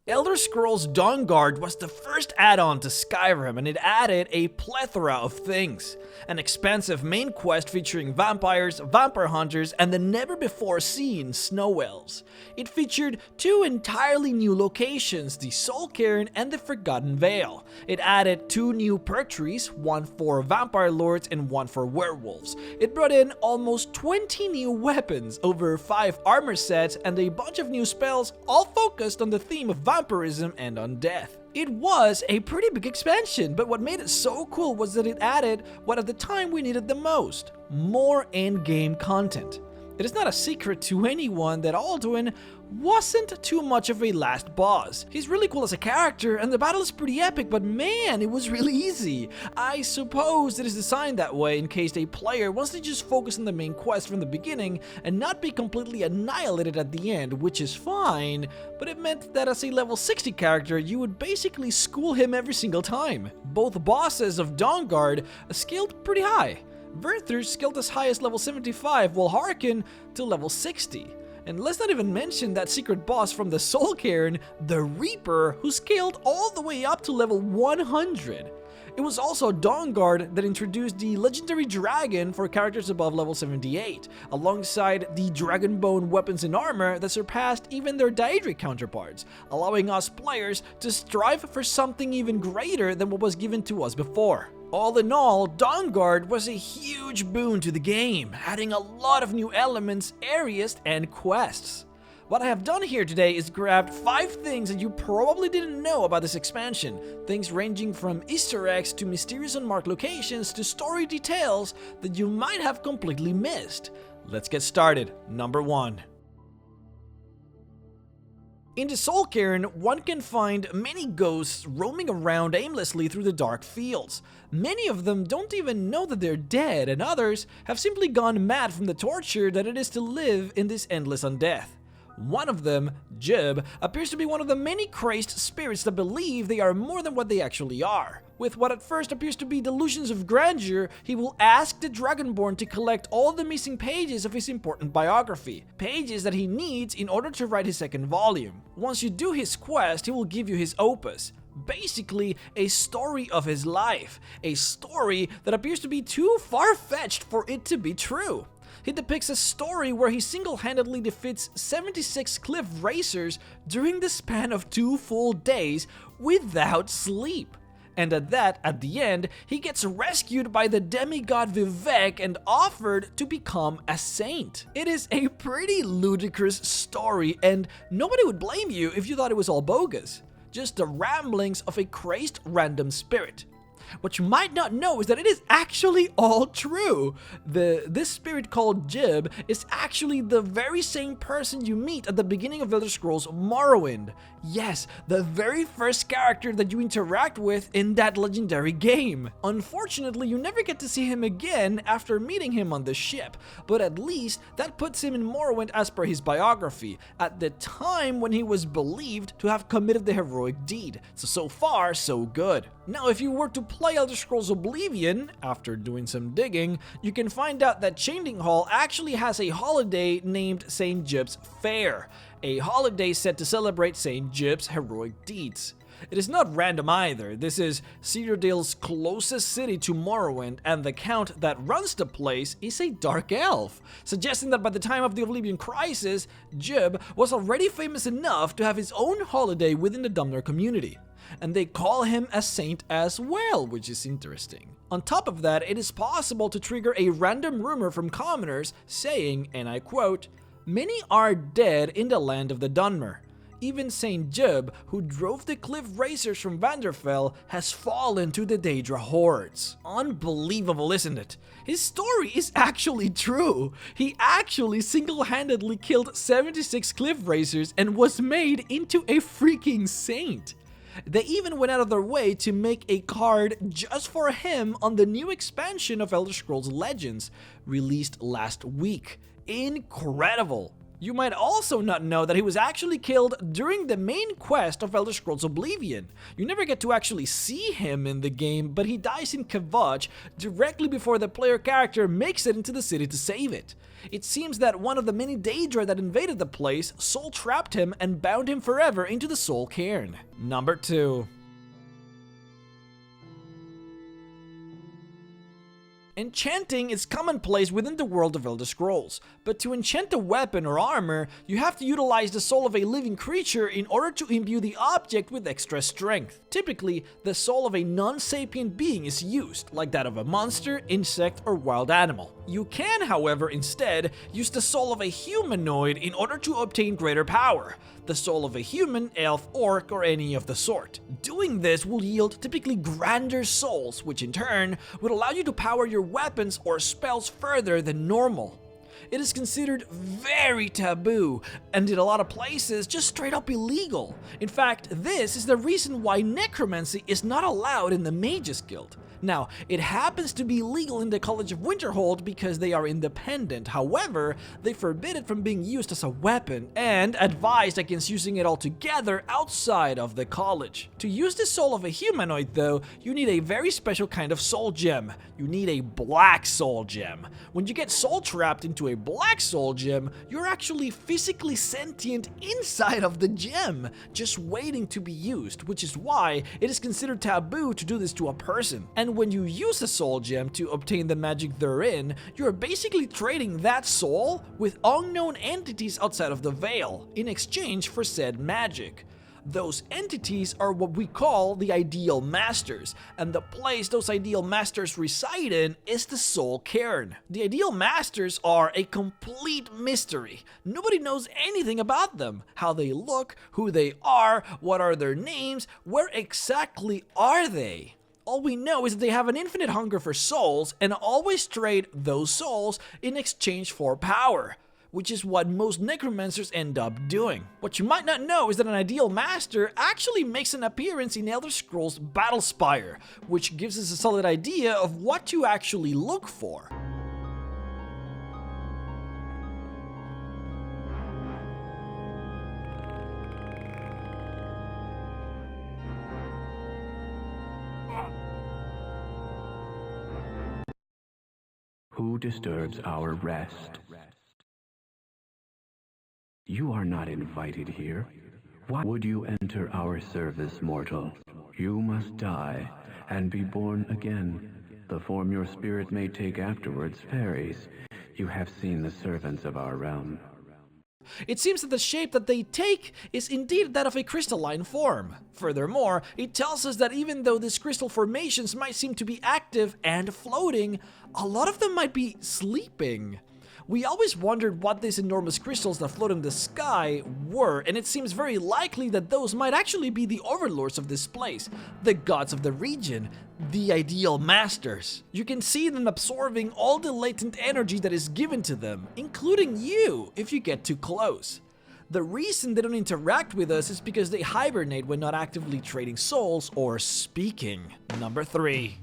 Elder Scrolls Dawnguard was the first add-on to Skyrim, and it added a plethora of things. An expansive main quest featuring vampires, vampire hunters, and the never-before-seen snow elves. It featured 2 entirely new locations, the Soulcairn and the Forgotten Vail. It added 2 new perk trees, one for vampire lords and one for werewolves. It brought in almost 20 new weapons, over 5 armor sets, and a bunch of new spells, all focused on the theme of vampirism and undeath. It was a pretty big expansion, but what made it so cool was that it added what at the time we needed the most: more in-game content. It is not a secret to anyone that Alduin wasn't too much of a last boss. He's really cool as a character, and the battle is pretty epic, but man, it was really easy. I suppose it is designed that way in case a player wants to just focus on the main quest from the beginning and not be completely annihilated at the end, which is fine, but it meant that as a level 60 character, you would basically school him every single time. Both bosses of Dawnguard scaled pretty high. Verthur scaled as high as level 75, while Harkin to level 60. And let's not even mention that secret boss from the Soulcairn, the Reaper, who scaled all the way up to level 100. It was also Dawnguard that introduced the legendary dragon for characters above level 78, alongside the Dragonbone weapons and armor that surpassed even their Daedric counterparts, allowing us players to strive for something even greater than what was given to us before. All in all, Dawnguard was a huge boon to the game, adding a lot of new elements, areas, and quests. What I have done here today is grabbed 5 things that you probably didn't know about this expansion, things ranging from Easter eggs to mysterious unmarked locations to story details that you might have completely missed. Let's get started. Number 1. In the Soulcairn, one can find many ghosts roaming around aimlessly through the dark fields. Many of them don't even know that they're dead, and others have simply gone mad from the torture that it is to live in this endless undeath. One of them, Jib, appears to be one of the many crazed spirits that believe they are more than what they actually are. With what at first appears to be delusions of grandeur, he will ask the Dragonborn to collect all the missing pages of his important biography, pages that he needs in order to write his second volume. Once you do his quest, he will give you his opus. Basically, a story of his life, a story that appears to be too far-fetched for it to be true. He depicts a story where he single-handedly defeats 76 cliff racers during the span of 2 full days without sleep. And at the end, he gets rescued by the demigod Vivek and offered to become a saint. It is a pretty ludicrous story, and nobody would blame you if you thought it was all bogus. Just the ramblings of a crazed random spirit. What you might not know is that it is actually all true. This spirit called Jib is actually the very same person you meet at the beginning of Elder Scrolls Morrowind. Yes, the very first character that you interact with in that legendary game. Unfortunately, you never get to see him again after meeting him on the ship, but at least that puts him in Morrowind as per his biography, at the time when he was believed to have committed the heroic deed. So far, so good. Now, if you were to play Elder Scrolls Oblivion, after doing some digging, you can find out that Changing Hall actually has a holiday named St. Jib's Fair, a holiday set to celebrate St. Jib's heroic deeds. It is not random either. This is Cedardale's closest city to Morrowind, and the count that runs the place is a dark elf, suggesting that by the time of the Oblivion Crisis, Jib was already famous enough to have his own holiday within the Dumnor community. And they call him a saint as well, which is interesting. On top of that, it is possible to trigger a random rumor from commoners saying, and I quote, "Many are dead in the land of the Dunmer. Even Saint Jib, who drove the cliff racers from Vanderfell, has fallen to the Daedra hordes." Unbelievable, isn't it? His story is actually true. He actually single-handedly killed 76 cliff racers and was made into a freaking saint. They even went out of their way to make a card just for him on the new expansion of Elder Scrolls Legends, released last week. Incredible! You might also not know that he was actually killed during the main quest of Elder Scrolls Oblivion. You never get to actually see him in the game, but he dies in Kavach directly before the player character makes it into the city to save it. It seems that one of the many Daedra that invaded the place soul trapped him and bound him forever into the Soul Cairn. Number 2. Enchanting is commonplace within the world of Elder Scrolls, but to enchant a weapon or armor, you have to utilize the soul of a living creature in order to imbue the object with extra strength. Typically, the soul of a non-sapient being is used, like that of a monster, insect, or wild animal. You can, however, instead use the soul of a humanoid in order to obtain greater power. The soul of a human, elf, orc, or any of the sort. Doing this will yield typically grander souls, which in turn would allow you to power your weapons or spells further than normal. It is considered very taboo, and in a lot of places just straight up illegal. In fact, this is the reason why necromancy is not allowed in the Mages Guild. Now, it happens to be legal in the College of Winterhold because they are independent. However, they forbid it from being used as a weapon and advised against using it altogether outside of the college. To use the soul of a humanoid, though, you need a very special kind of soul gem. You need a black soul gem. When you get soul trapped into a black soul gem, you're actually physically sentient inside of the gem, just waiting to be used, which is why it is considered taboo to do this to a person. And when you use a soul gem to obtain the magic therein, you're basically trading that soul with unknown entities outside of the Veil, in exchange for said magic. Those entities are what we call the Ideal Masters, and the place those Ideal Masters reside in is the Soul Cairn. The Ideal Masters are a complete mystery. Nobody knows anything about them, how they look, who they are, what are their names, where exactly are they. All we know is that they have an infinite hunger for souls and always trade those souls in exchange for power, which is what most necromancers end up doing. What you might not know is that an Ideal Master actually makes an appearance in Elder Scrolls Battlespire, which gives us a solid idea of what to actually look for. Who disturbs our rest? You are not invited here. Why would you enter our service, mortal? You must die and be born again. The form your spirit may take afterwards varies. You have seen the servants of our realm. It seems that the shape that they take is indeed that of a crystalline form. Furthermore, it tells us that even though these crystal formations might seem to be active and floating, a lot of them might be sleeping. We always wondered what these enormous crystals that float in the sky were, and it seems very likely that those might actually be the overlords of this place, the gods of the region, the Ideal Masters. You can see them absorbing all the latent energy that is given to them, including you, if you get too close. The reason they don't interact with us is because they hibernate when not actively trading souls or speaking. Number 3.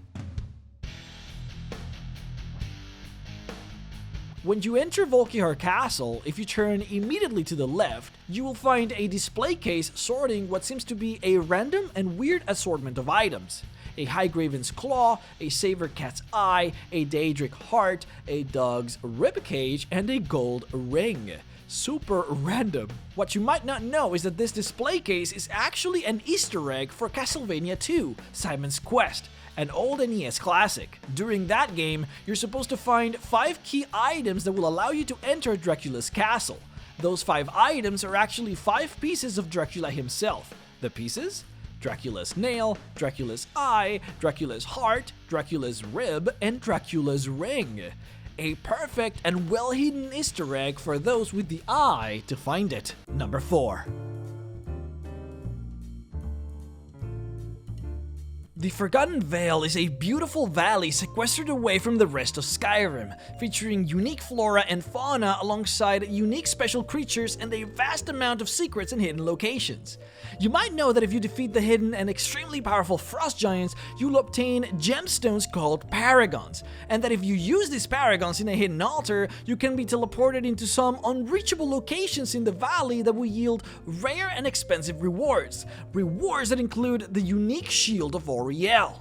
When you enter Volkihar Castle, if you turn immediately to the left, you will find a display case sorting what seems to be a random and weird assortment of items. A Highgraven's Claw, a Saber Cat's Eye, a Daedric Heart, a Dog's Ribcage, and a gold ring. Super random. What you might not know is that this display case is actually an Easter egg for Castlevania 2, Simon's Quest, an old NES classic. During that game, you're supposed to find 5 key items that will allow you to enter Dracula's castle. Those 5 items are actually 5 pieces of Dracula himself. The pieces? Dracula's nail, Dracula's eye, Dracula's heart, Dracula's rib, and Dracula's ring. A perfect and well-hidden Easter egg for those with the eye to find it. Number 4. The Forgotten Vail is a beautiful valley sequestered away from the rest of Skyrim, featuring unique flora and fauna alongside unique special creatures and a vast amount of secrets and hidden locations. You might know that if you defeat the hidden and extremely powerful frost giants, you'll obtain gemstones called paragons, and that if you use these paragons in a hidden altar, you can be teleported into some unreachable locations in the valley that will yield rare and expensive rewards that include the unique Shield of Oriel.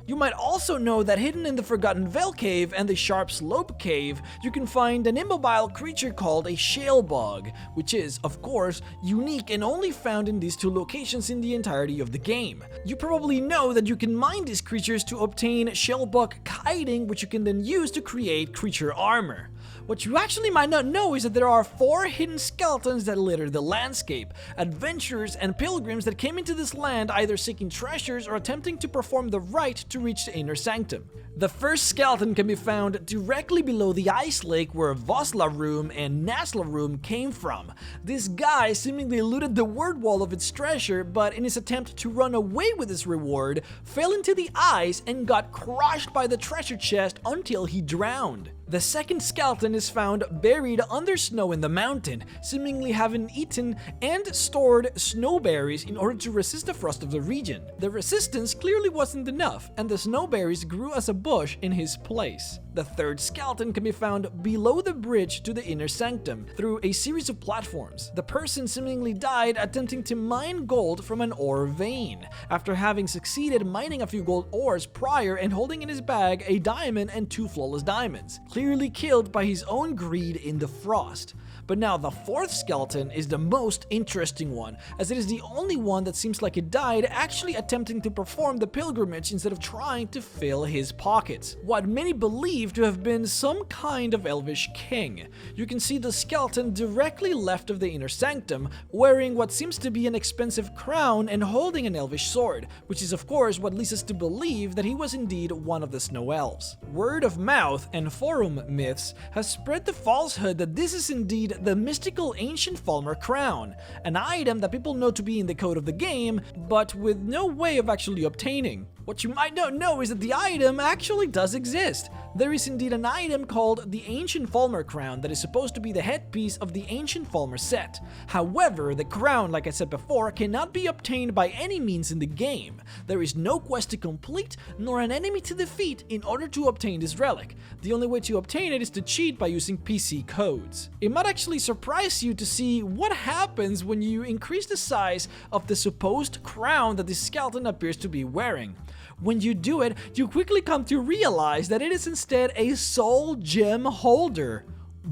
You might also know that hidden in the Forgotten Vail Cave and the Sharp Slope Cave, you can find an immobile creature called a shale bug, which is, of course, unique and only found in these two locations in the entirety of the game. You probably know that you can mine these creatures to obtain shalebug kiting, which you can then use to create creature armor. What you actually might not know is that there are 4 hidden skeletons that litter the landscape, adventurers and pilgrims that came into this land either seeking treasures or attempting to perform the rite to reach the inner sanctum. The first skeleton can be found directly below the ice lake where Voslarum and Naslarum came from. This guy seemingly looted the word wall of its treasure, but in his attempt to run away with his reward, fell into the ice and got crushed by the treasure chest until he drowned. The second skeleton is found buried under snow in the mountain, seemingly having eaten and stored snowberries in order to resist the frost of the region. The resistance clearly wasn't enough, and the snowberries grew as a bush in his place. The third skeleton can be found below the bridge to the inner sanctum through a series of platforms. The person seemingly died attempting to mine gold from an ore vein, after having succeeded mining a few gold ores prior and holding in his bag a diamond and 2 flawless diamonds, clearly killed by his own greed in the frost. But now the fourth skeleton is the most interesting one, as it is the only one that seems like it died actually attempting to perform the pilgrimage instead of trying to fill his pockets. What many believe to have been some kind of elvish king. You can see the skeleton directly left of the inner sanctum, wearing what seems to be an expensive crown and holding an elvish sword, which is of course what leads us to believe that he was indeed one of the snow elves. Word of mouth and forum myths has spread the falsehood that this is indeed the mystical ancient Falmer crown, an item that people know to be in the code of the game, but with no way of actually obtaining. What you might not know is that the item actually does exist. There is indeed an item called the Ancient Falmer Crown that is supposed to be the headpiece of the Ancient Falmer set. However, the crown, like I said before, cannot be obtained by any means in the game. There is no quest to complete, nor an enemy to defeat in order to obtain this relic. The only way to obtain it is to cheat by using PC codes. It might actually surprise you to see what happens when you increase the size of the supposed crown that the skeleton appears to be wearing. When you do it, you quickly come to realize that it is instead a soul gem holder.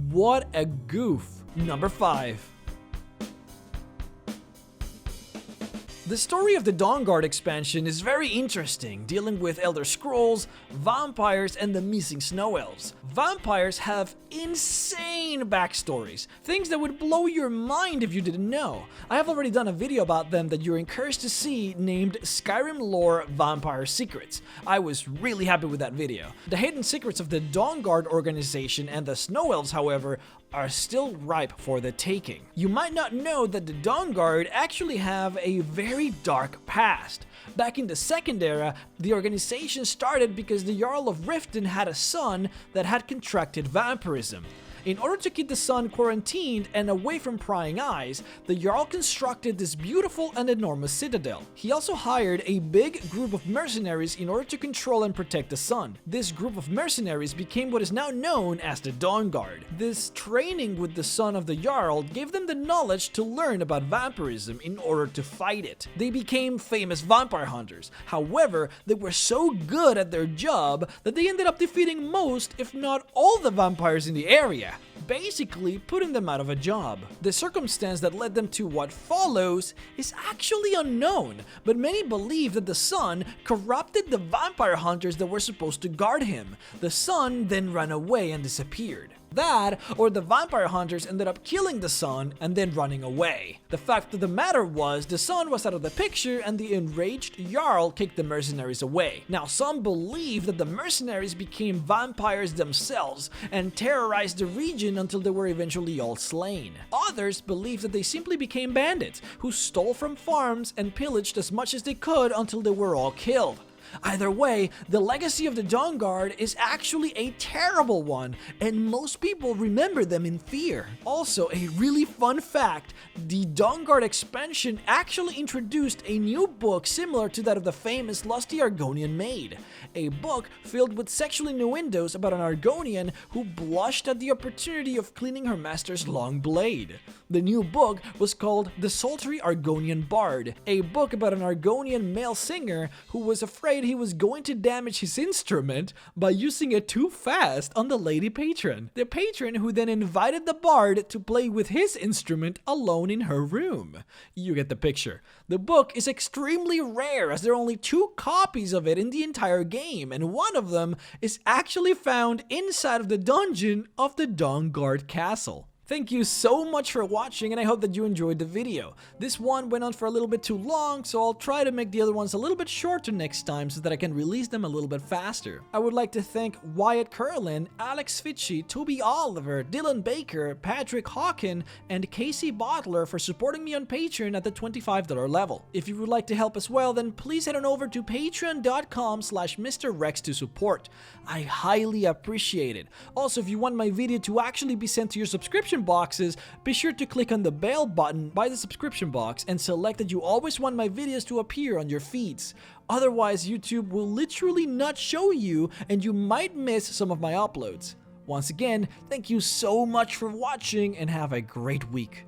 What a goof. Number 5. The story of the Dawnguard expansion is very interesting, dealing with Elder Scrolls, vampires, and the missing snow elves. Vampires have insane backstories, things that would blow your mind if you didn't know. I have already done a video about them that you're encouraged to see, named Skyrim Lore Vampire Secrets. I was really happy with that video. The hidden secrets of the Dawnguard organization and the snow elves, however, are still ripe for the taking. You might not know that the Dawnguard actually have a very dark past. Back in the Second Era, the organization started because the Jarl of Riften had a son that had contracted vampirism. In order to keep the son quarantined and away from prying eyes, the Jarl constructed this beautiful and enormous citadel. He also hired a big group of mercenaries in order to control and protect the son. This group of mercenaries became what is now known as the Dawnguard. This training with the son of the Jarl gave them the knowledge to learn about vampirism in order to fight it. They became famous vampire hunters. However, they were so good at their job that they ended up defeating most, if not all, the vampires in the area, basically putting them out of a job. The circumstance that led them to what follows is actually unknown, but many believe that the son corrupted the vampire hunters that were supposed to guard him. The son then ran away and disappeared. That, or the vampire hunters ended up killing the son and then running away. The fact of the matter was, the son was out of the picture and the enraged Jarl kicked the mercenaries away. Now, some believe that the mercenaries became vampires themselves and terrorized the region until they were eventually all slain. Others believe that they simply became bandits who stole from farms and pillaged as much as they could until they were all killed. Either way, the legacy of the Dawnguard is actually a terrible one, and most people remember them in fear. Also, a really fun fact, the Dawnguard expansion actually introduced a new book similar to that of the famous Lusty Argonian maid. A book filled with sexual innuendos about an Argonian who blushed at the opportunity of cleaning her master's long blade. The new book was called The Sultry Argonian Bard, a book about an Argonian male singer who was afraid he was going to damage his instrument by using it too fast on the lady patron. The patron who then invited the bard to play with his instrument alone in her room. You get the picture. The book is extremely rare as there are only 2 copies of it in the entire game, and one of them is actually found inside of the dungeon of the Dawnguard Castle. Thank you so much for watching, and I hope that you enjoyed the video. This one went on for a little bit too long, so I'll try to make the other ones a little bit shorter next time so that I can release them a little bit faster. I would like to thank Wyatt Curlin, Alex Fitchie, Toby Oliver, Dylan Baker, Patrick Hawken, and Casey Bottler for supporting me on Patreon at the $25 level. If you would like to help as well, then please head on over to patreon.com/MrRhexx to support. I highly appreciate it. Also, if you want my video to actually be sent to your subscription boxes, be sure to click on the bell button by the subscription box and select that you always want my videos to appear on your feeds. Otherwise, YouTube will literally not show you and you might miss some of my uploads. Once again, thank you so much for watching and have a great week.